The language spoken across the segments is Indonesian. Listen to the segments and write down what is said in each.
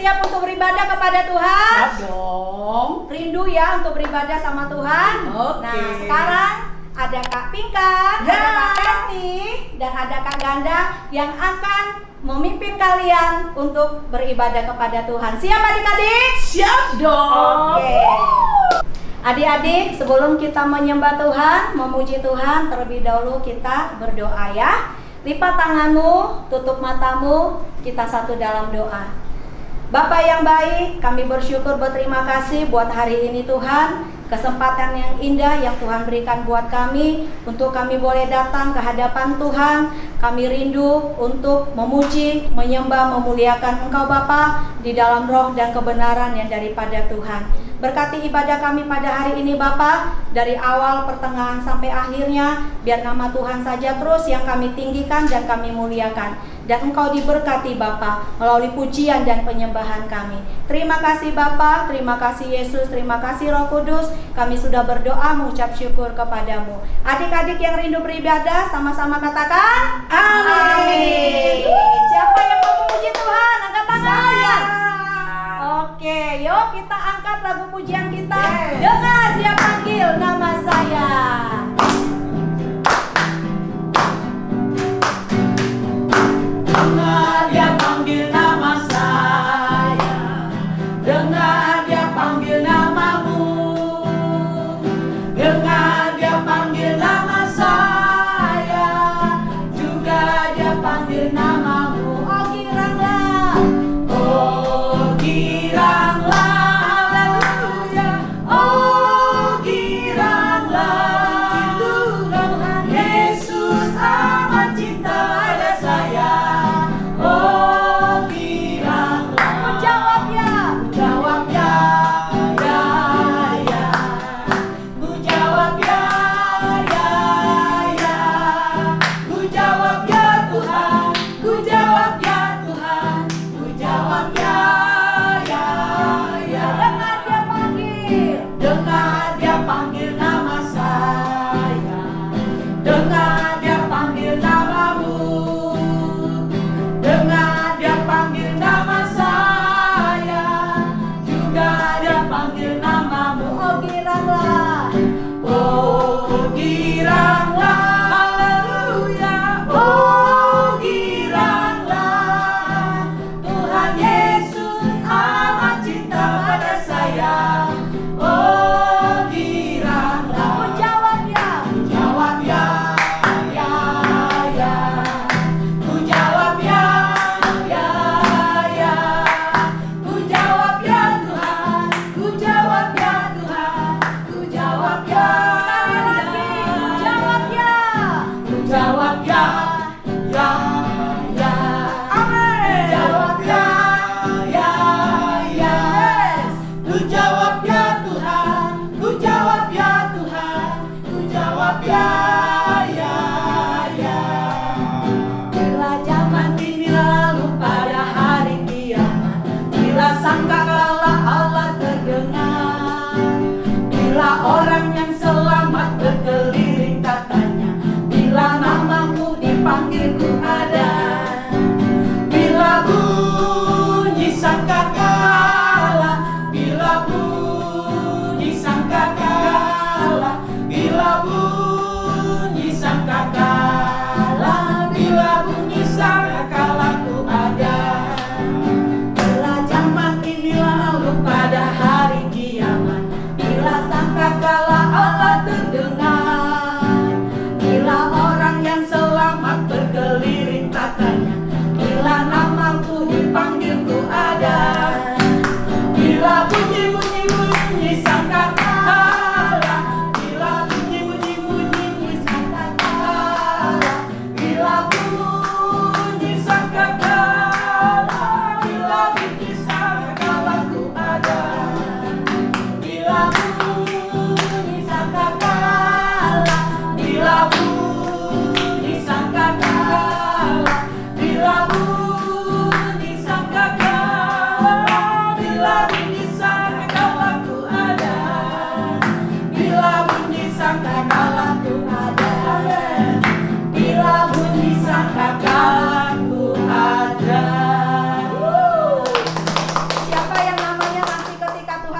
siap untuk beribadah kepada Tuhan? Siap dong. Rindu ya untuk beribadah sama Tuhan? Oke. Nah, sekarang ada Kak Pinkan, Ya. ada Kak Keti, dan ada Kak Ganda yang akan memimpin kalian untuk beribadah kepada Tuhan. Siap adik-adik? Siap dong. Oke. Adik-adik, sebelum kita menyembah Tuhan, memuji Tuhan, terlebih dahulu kita berdoa ya. Lipat tanganmu, tutup matamu, kita satu dalam doa. Bapa yang baik, kami bersyukur berterima kasih buat hari ini Tuhan. Kesempatan yang indah yang Tuhan berikan buat kami untuk kami boleh datang ke hadapan Tuhan. Kami rindu untuk memuji, menyembah, memuliakan Engkau Bapa di dalam roh dan kebenaran yang daripada Tuhan. Berkati ibadah kami pada hari ini Bapa, dari awal, pertengahan sampai akhirnya. Biar nama Tuhan saja terus yang kami tinggikan dan kami muliakan. Dan Engkau diberkati Bapa melalui pujian dan penyembahan kami. Terima kasih Bapa, terima kasih Yesus, terima kasih Roh Kudus. Kami sudah berdoa mengucap syukur kepadamu. Adik-adik yang rindu beribadah, sama-sama katakan amin. Siapa yang mau memuji Tuhan? Angkat tangan. Oke, yuk kita angkat lagu pujian kita. Dengar dia panggil nama saya. Dengar dia panggil nama saya, dengar dia panggil namamu, dengar dia panggil nama saya, juga dia panggil namamu. Oh giranglah, Oh giranglah, haleluya. Oh giranglah,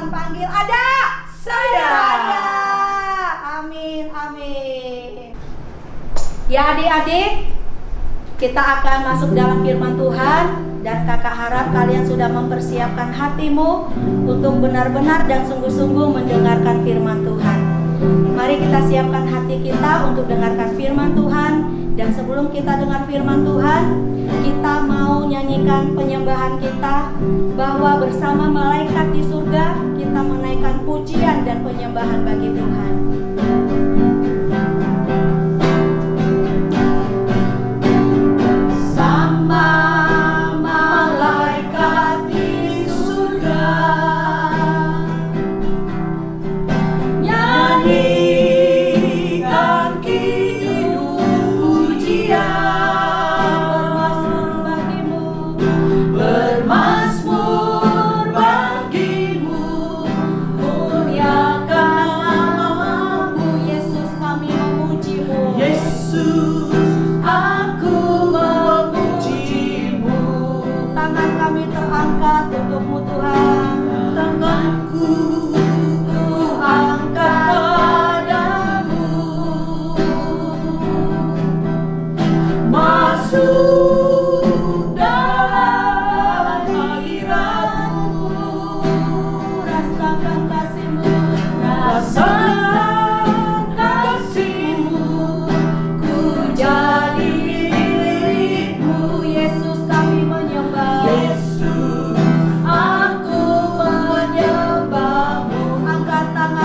Tuhan panggil, ada Saya. Amin, amin. Ya adik-adik, kita akan masuk dalam firman Tuhan. Dan kakak harap kalian sudah mempersiapkan hatimu untuk benar-benar dan sungguh-sungguh mendengarkan firman Tuhan. Mari kita siapkan hati kita untuk dengarkan firman Tuhan. Dan sebelum kita dengar firman Tuhan, kita mau nyanyikan penyembahan kita, bahwa bersama malaikat di surga kita menaikkan pujian dan penyembahan bagi Tuhan.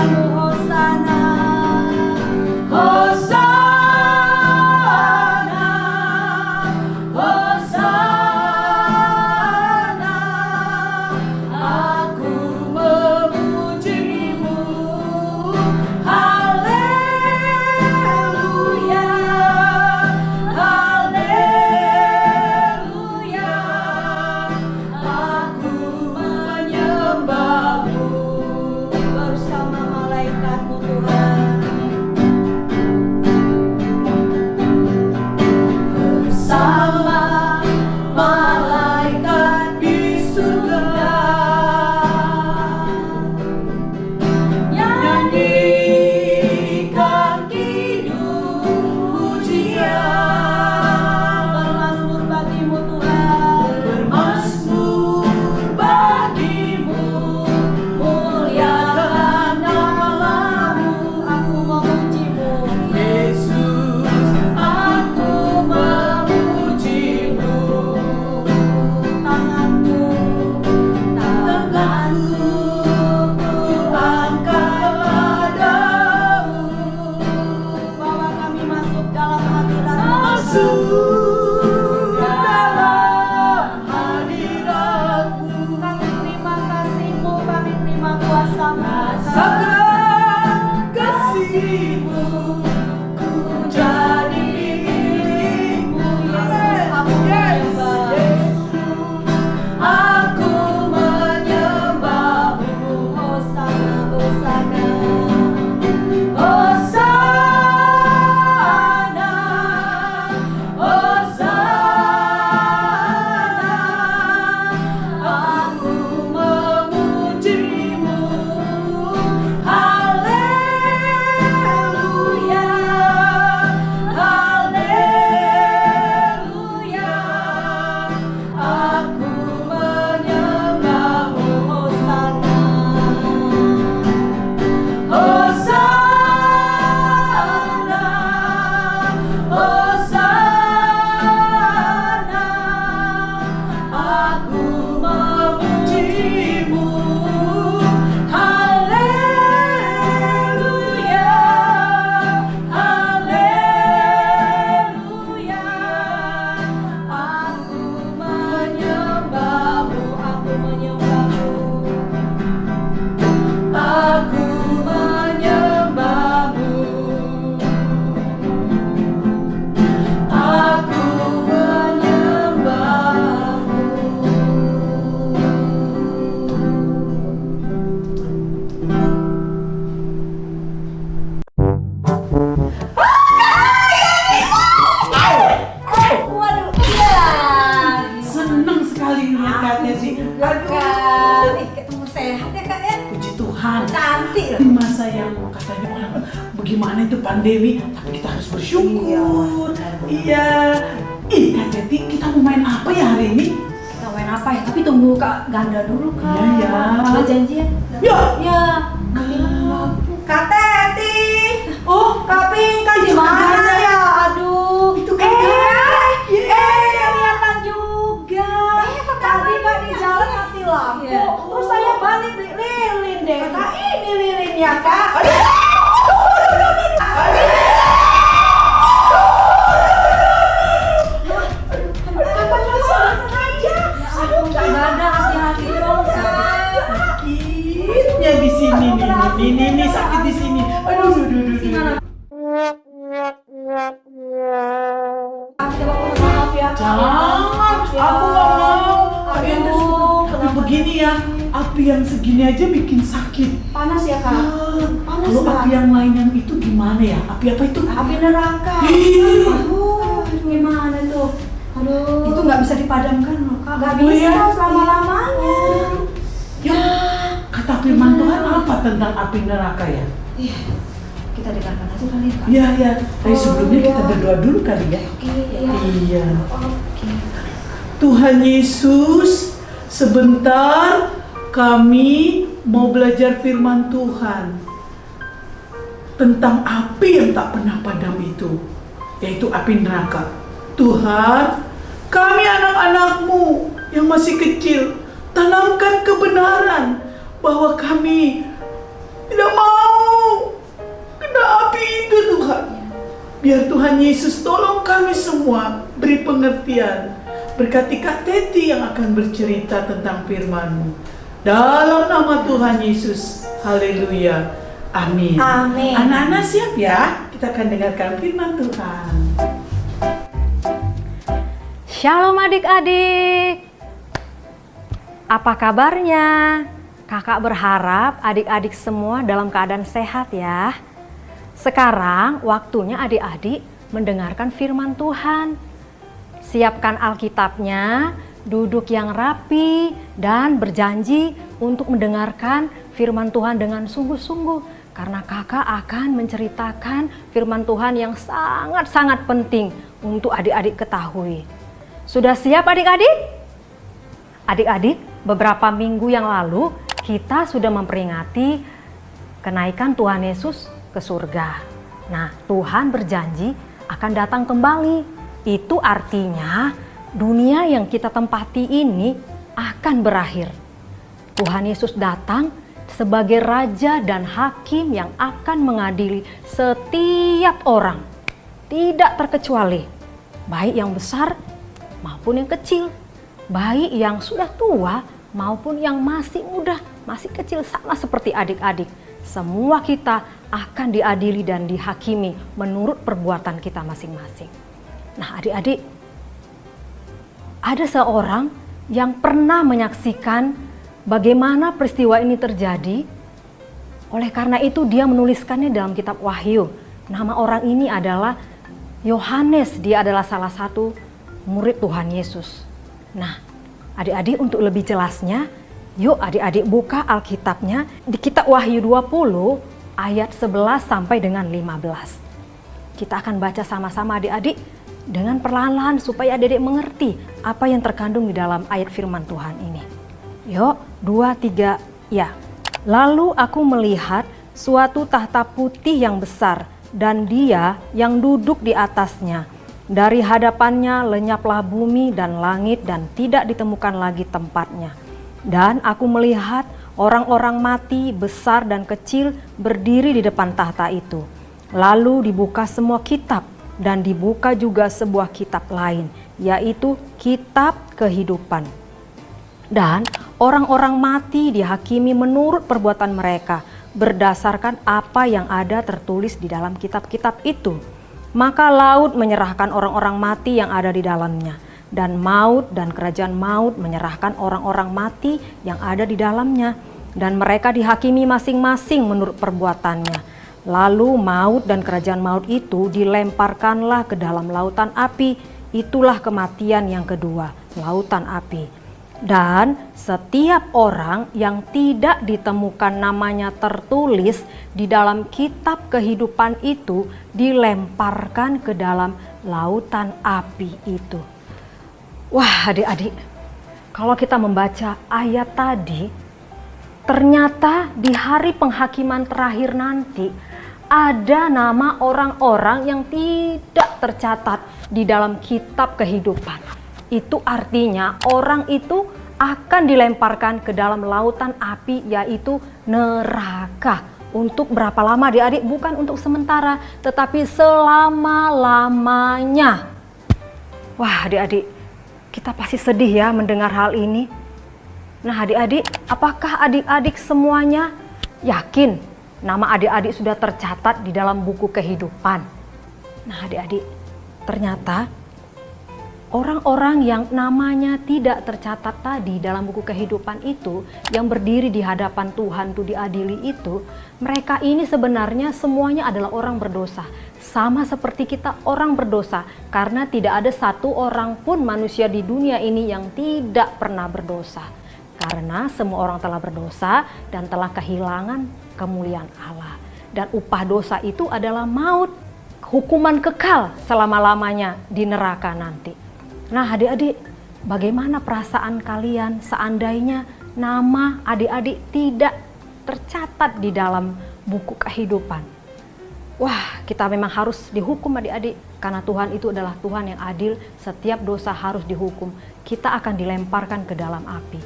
Hallelujah. Tuhan. Cantik. Di masa yang katanya orang bagaimana itu pandemi, tapi kita harus bersyukur. Iya. Ih, Kak Teti, kita mau main apa ya hari ini? Kita main apa ya? Tapi tunggu Kak Ganda dulu Kak. Iya, ya. Udah janjian? Ya. Ya. Kak Teti. Oh, Kak Pinka gimana ya? Aduh. Itu kan kelihatan juga. Tadi Kak di jalan mati lampu. Terus saya balik beli lilin deh. Kak, ini lilinnya Kak. Sakitnya di sini nih, sakit di sini. Aduh. Maaf ya Kak. Jangan, aku nggak mau. Tapi begini ya, api yang segini aja bikin sakit. Panas ya Kak? Panas Kalau Kak? api yang lain yang itu gimana ya? Api apa itu? Api neraka. Ih. Aduh, gimana tuh? Aduh. Itu nggak bisa dipadamkan loh Kak. Nggak Oh, bisa ya? selama-lamanya. Ya, kata firman Tuhan apa tentang api neraka ya? Iya. Kita dengarkan aja kali ya Kak. Iya. Tapi sebelumnya iya. kita berdoa dulu kali ya. Iya. Iya. Oke. Tuhan Yesus, sebentar kami mau belajar firman Tuhan tentang api yang tak pernah padam itu, yaitu api neraka. Tuhan, kami anak-anak-Mu yang masih kecil, tanamkan kebenaran bahwa kami tidak mau kena api itu Tuhan. Biar Tuhan Yesus tolong kami semua, beri pengertian. Berkati Kak Teti yang akan bercerita tentang firman-Mu. Dalam nama Tuhan Yesus, haleluya, amin. Amin. Anak-anak siap ya? Kita akan dengarkan firman Tuhan. Shalom adik-adik. Apa kabarnya? Kakak berharap adik-adik semua dalam keadaan sehat ya. Sekarang waktunya adik-adik mendengarkan firman Tuhan. Siapkan Alkitabnya, duduk yang rapi, dan berjanji untuk mendengarkan firman Tuhan dengan sungguh-sungguh. Karena kakak akan menceritakan firman Tuhan yang sangat-sangat penting untuk adik-adik ketahui. Sudah siap adik-adik? Adik-adik, beberapa minggu yang lalu kita sudah memperingati kenaikan Tuhan Yesus ke surga. Nah, Tuhan berjanji akan datang kembali. Itu artinya dunia yang kita tempati ini akan berakhir. Tuhan Yesus datang sebagai raja dan hakim yang akan mengadili setiap orang, tidak terkecuali, baik yang besar maupun yang kecil, baik yang sudah tua maupun yang masih muda, masih kecil, sama seperti adik-adik. Semua kita akan diadili dan dihakimi menurut perbuatan kita masing-masing. Nah adik-adik, ada seorang yang pernah menyaksikan bagaimana peristiwa ini terjadi. Oleh karena itu dia menuliskannya dalam kitab Wahyu. Nama orang ini adalah Yohanes, dia adalah salah satu murid Tuhan Yesus. Nah adik-adik, untuk lebih jelasnya, yuk adik-adik buka Alkitabnya di kitab Wahyu 20 ayat 11 sampai dengan 15. Kita akan baca sama-sama adik-adik dengan perlahan-lahan supaya adik-adik mengerti apa yang terkandung di dalam ayat firman Tuhan ini. Yuk, 2, 3, ya. Lalu aku melihat suatu tahta putih yang besar dan dia yang duduk di atasnya. Dari hadapannya lenyaplah bumi dan langit dan tidak ditemukan lagi tempatnya. Dan aku melihat orang-orang mati besar dan kecil berdiri di depan tahta itu. Lalu dibuka semua kitab dan dibuka juga sebuah kitab lain, yaitu kitab kehidupan. Dan orang-orang mati dihakimi menurut perbuatan mereka berdasarkan apa yang ada tertulis di dalam kitab-kitab itu. Maka laut menyerahkan orang-orang mati yang ada di dalamnya, dan maut dan kerajaan maut menyerahkan orang-orang mati yang ada di dalamnya, dan mereka dihakimi masing-masing menurut perbuatannya. Lalu maut dan kerajaan maut itu dilemparkanlah ke dalam lautan api. Itulah kematian yang kedua, lautan api. Dan setiap orang yang tidak ditemukan namanya tertulis di dalam kitab kehidupan itu dilemparkan ke dalam lautan api itu. Wah adik-adik, kalau kita membaca ayat tadi, ternyata di hari penghakiman terakhir nanti ada nama orang-orang yang tidak tercatat di dalam kitab kehidupan. Itu artinya orang itu akan dilemparkan ke dalam lautan api, yaitu neraka. Untuk berapa lama adik-adik? Bukan untuk sementara, tetapi selama-lamanya. Wah adik-adik, kita pasti sedih ya mendengar hal ini. Nah adik-adik, apakah adik-adik semuanya yakin nama adik-adik sudah tercatat di dalam buku kehidupan? Nah adik-adik, ternyata orang-orang yang namanya tidak tercatat tadi dalam buku kehidupan itu, yang berdiri di hadapan Tuhan untuk diadili itu, mereka ini sebenarnya semuanya adalah orang berdosa. Sama seperti kita orang berdosa, karena tidak ada satu orang pun manusia di dunia ini yang tidak pernah berdosa. Karena semua orang telah berdosa dan telah kehilangan kemuliaan Allah. Dan upah dosa itu adalah maut, hukuman kekal selama-lamanya di neraka nanti. Nah adik-adik, bagaimana perasaan kalian seandainya nama adik-adik tidak tercatat di dalam buku kehidupan? Wah, kita memang harus dihukum adik-adik, karena Tuhan itu adalah Tuhan yang adil, setiap dosa harus dihukum. Kita akan dilemparkan ke dalam api.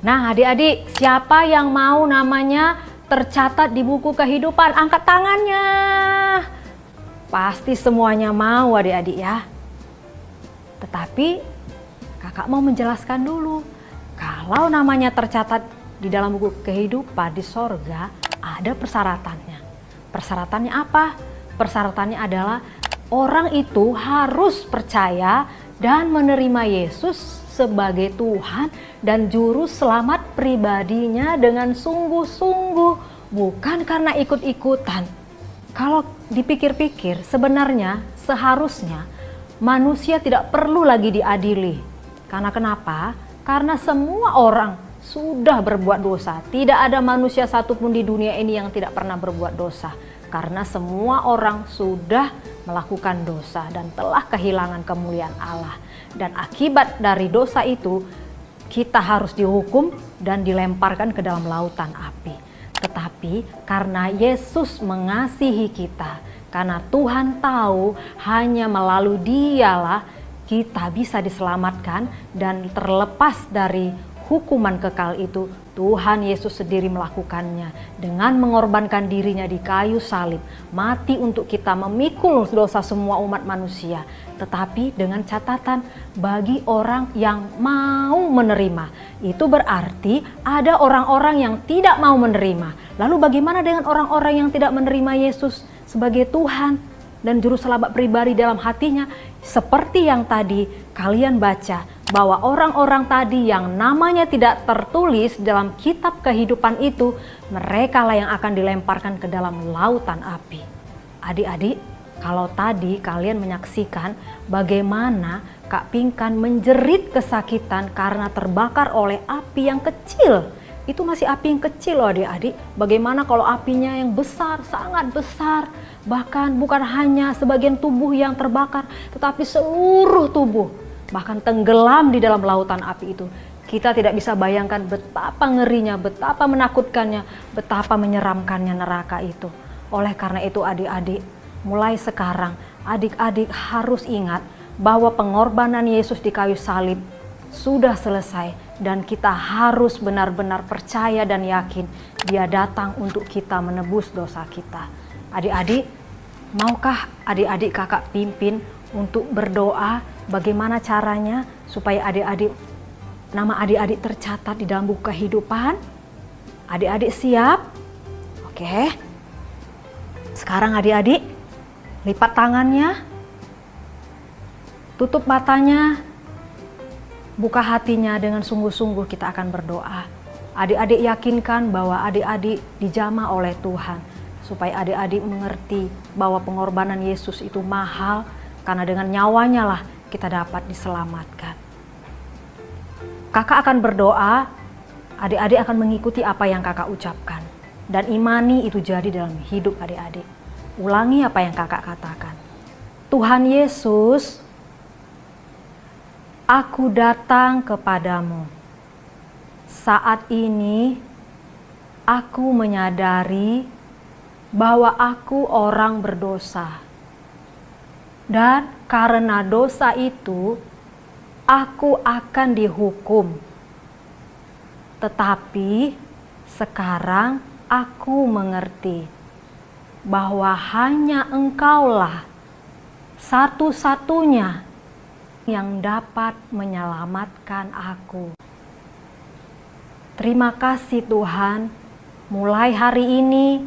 Nah adik-adik, siapa yang mau namanya tercatat di buku kehidupan? Angkat tangannya. Pasti semuanya mau adik-adik ya. Tetapi kakak mau menjelaskan dulu, kalau namanya tercatat di dalam buku kehidupan di sorga, ada persyaratannya. Persyaratannya apa? Persyaratannya adalah orang itu harus percaya dan menerima Yesus sebagai Tuhan dan Juru Selamat pribadinya dengan sungguh-sungguh, bukan karena ikut-ikutan. Kalau dipikir-pikir, sebenarnya seharusnya manusia tidak perlu lagi diadili. Karena kenapa? Karena semua orang sudah berbuat dosa. Tidak ada manusia satupun di dunia ini yang tidak pernah berbuat dosa. Karena semua orang sudah melakukan dosa dan telah kehilangan kemuliaan Allah. Dan akibat dari dosa itu, kita harus dihukum dan dilemparkan ke dalam lautan api. Tetapi karena Yesus mengasihi kita, karena Tuhan tahu hanya melalui Dialah kita bisa diselamatkan dan terlepas dari hukuman kekal itu, Tuhan Yesus sendiri melakukannya dengan mengorbankan dirinya di kayu salib, mati untuk kita, memikul dosa semua umat manusia. Tetapi dengan catatan bagi orang yang mau menerima. Itu berarti ada orang-orang yang tidak mau menerima. Lalu bagaimana dengan orang-orang yang tidak menerima Yesus sebagai Tuhan dan Juru Selamat pribadi dalam hatinya? Seperti yang tadi kalian baca, bahwa orang-orang tadi yang namanya tidak tertulis dalam kitab kehidupan itu, mereka lah yang akan dilemparkan ke dalam lautan api. Adik-adik, kalau tadi kalian menyaksikan bagaimana Kak Pinkan menjerit kesakitan karena terbakar oleh api yang kecil. Itu masih api yang kecil loh adik-adik. Bagaimana kalau apinya yang besar, sangat besar. Bahkan bukan hanya sebagian tubuh yang terbakar, tetapi seluruh tubuh. Bahkan tenggelam di dalam lautan api itu. Kita tidak bisa bayangkan betapa ngerinya, betapa menakutkannya, betapa menyeramkannya neraka itu. Oleh karena itu adik-adik, mulai sekarang adik-adik harus ingat bahwa pengorbanan Yesus di kayu salib sudah selesai. Dan kita harus benar-benar percaya dan yakin Dia datang untuk kita menebus dosa kita. Adik-adik, maukah adik-adik kakak pimpin untuk berdoa bagaimana caranya supaya adik-adik, nama adik-adik tercatat di dalam buku kehidupan? Adik-adik siap? Oke. Sekarang adik-adik lipat tangannya, tutup matanya, buka hatinya, dengan sungguh-sungguh kita akan berdoa. Adik-adik yakinkan bahwa adik-adik dijamah oleh Tuhan, supaya adik-adik mengerti bahwa pengorbanan Yesus itu mahal, karena dengan nyawanya lah kita dapat diselamatkan. Kakak akan berdoa, adik-adik akan mengikuti apa yang kakak ucapkan. Dan imani itu jadi dalam hidup adik-adik. Ulangi apa yang kakak katakan. Tuhan Yesus, aku datang kepadamu. Saat ini aku menyadari bahwa aku orang berdosa. Dan karena dosa itu, aku akan dihukum. Tetapi sekarang aku mengerti bahwa hanya Engkaulah satu-satunya yang dapat menyelamatkan aku. Terima kasih Tuhan, mulai hari ini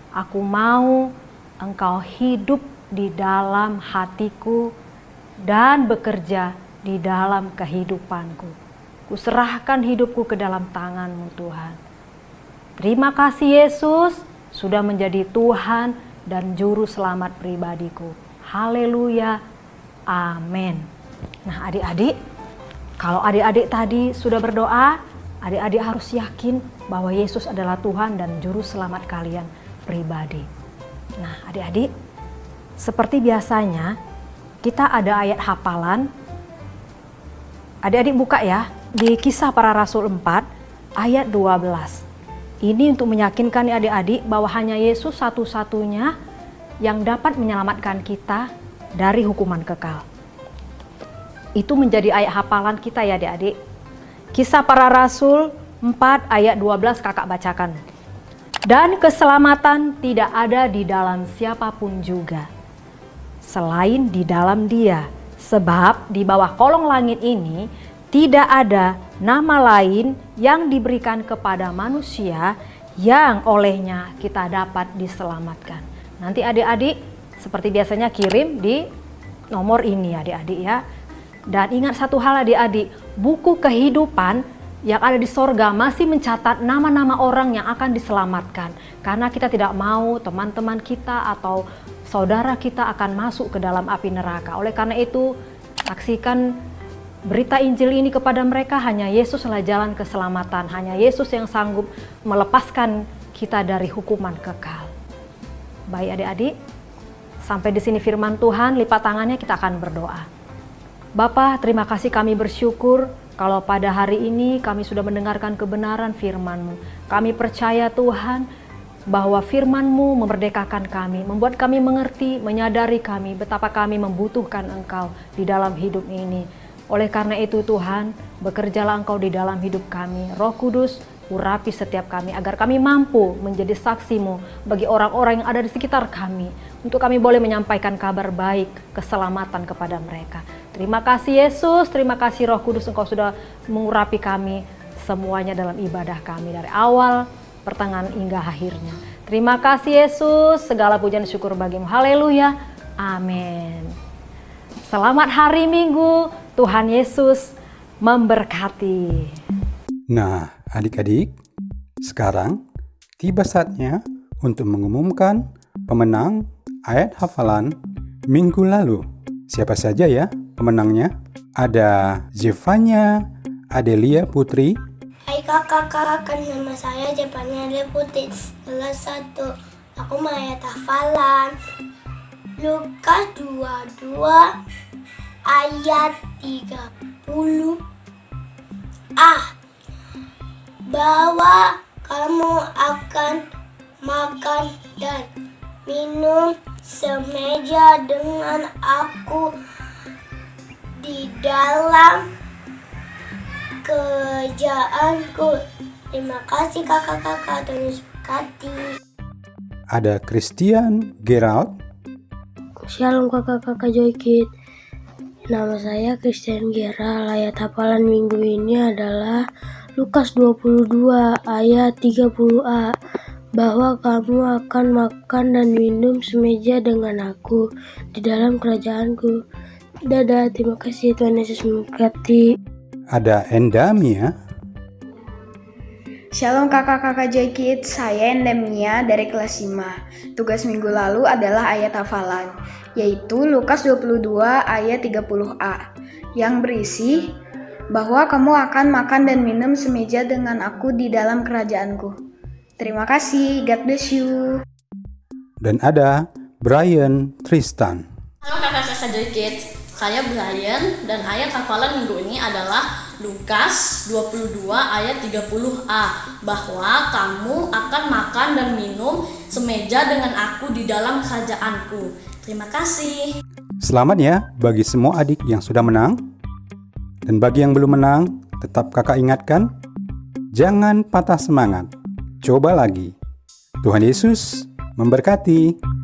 aku mau Engkau hidup di dalam hatiku dan bekerja di dalam kehidupanku. Kuserahkan hidupku ke dalam tangan-Mu Tuhan. Terima kasih Yesus sudah menjadi Tuhan dan Juru Selamat pribadiku. Haleluya, amin. Nah adik-adik, kalau adik-adik tadi sudah berdoa, adik-adik harus yakin bahwa Yesus adalah Tuhan dan Juru Selamat kalian pribadi. Nah adik-adik, seperti biasanya kita ada ayat hafalan. Adik-adik buka ya, di Kisah Para Rasul 4 ayat 12. Ini untuk meyakinkan adik-adik bahwa hanya Yesus satu-satunya yang dapat menyelamatkan kita dari hukuman kekal. Itu menjadi ayat hafalan kita ya adik-adik. Kisah Para Rasul 4 ayat 12 kakak bacakan. Dan keselamatan tidak ada di dalam siapapun juga, selain di dalam Dia. Sebab di bawah kolong langit ini tidak ada nama lain yang diberikan kepada manusia yang olehnya kita dapat diselamatkan. Nanti adik-adik seperti biasanya kirim di nomor ini adik-adik ya. Dan ingat satu hal adik-adik, buku kehidupan yang ada di sorga masih mencatat nama-nama orang yang akan diselamatkan. Karena kita tidak mau teman-teman kita atau saudara kita akan masuk ke dalam api neraka. Oleh karena itu, saksikan berita Injil ini kepada mereka. Hanya Yesuslah jalan keselamatan. Hanya Yesus yang sanggup melepaskan kita dari hukuman kekal. Baik adik-adik, sampai di sini firman Tuhan, lipat tangannya kita akan berdoa. Bapa, terima kasih, kami bersyukur kalau pada hari ini kami sudah mendengarkan kebenaran firman-Mu. Kami percaya Tuhan bahwa firman-Mu memerdekakan kami, membuat kami mengerti, menyadari kami betapa kami membutuhkan Engkau di dalam hidup ini. Oleh karena itu Tuhan, bekerjalah Engkau di dalam hidup kami. Roh Kudus, urapi setiap kami agar kami mampu menjadi saksi-Mu bagi orang-orang yang ada di sekitar kami, untuk kami boleh menyampaikan kabar baik, keselamatan kepada mereka. Terima kasih Yesus, terima kasih Roh Kudus, Engkau sudah mengurapi kami semuanya dalam ibadah kami dari awal, pertengahan hingga akhirnya. Terima kasih Yesus, segala pujian dan syukur bagi-Mu. Haleluya, amin. Selamat hari Minggu, Tuhan Yesus memberkati. Nah, adik-adik, sekarang tiba saatnya untuk mengumumkan pemenang ayat hafalan minggu lalu. Siapa saja ya pemenangnya? Ada Zevanya Adelia Putri. Hai kakak, nama saya Zevanya Adelia Putri, kelas 1. Aku mau ayat hafalan Lukas 22 ayat 30. Bahwa kamu akan makan dan minum semeja dengan aku di dalam kerjaanku. Terima kasih kakak-kakak, terus berkati. Ada Christian Gerald. Shalom kakak-kakak Joykid. Nama saya Christian Gerald. Ayat hafalan minggu ini adalah Lukas 22 ayat 30a. Bahwa kamu akan makan dan minum semeja dengan aku di dalam kerajaanku. Dadah, terima kasih, Tuhan Yesus memberkati. Ada Endamia. Shalom kakak-kakak Joykid, saya Endemia dari kelas 5. Tugas minggu lalu adalah ayat hafalan, yaitu Lukas 22 ayat 30a, yang berisi, bahwa kamu akan makan dan minum semeja dengan aku di dalam kerajaanku. Terima kasih, God bless you. Dan ada Brian Tristan. Halo kakak-kakak Joy Kids, saya Brian dan ayat hafalan minggu ini adalah Lukas 22 ayat 30a, bahwa kamu akan makan dan minum semeja dengan aku di dalam kerajaanku. Terima kasih. Selamat ya bagi semua adik yang sudah menang. Dan bagi yang belum menang, tetap kakak ingatkan, jangan patah semangat. Coba lagi. Tuhan Yesus memberkati.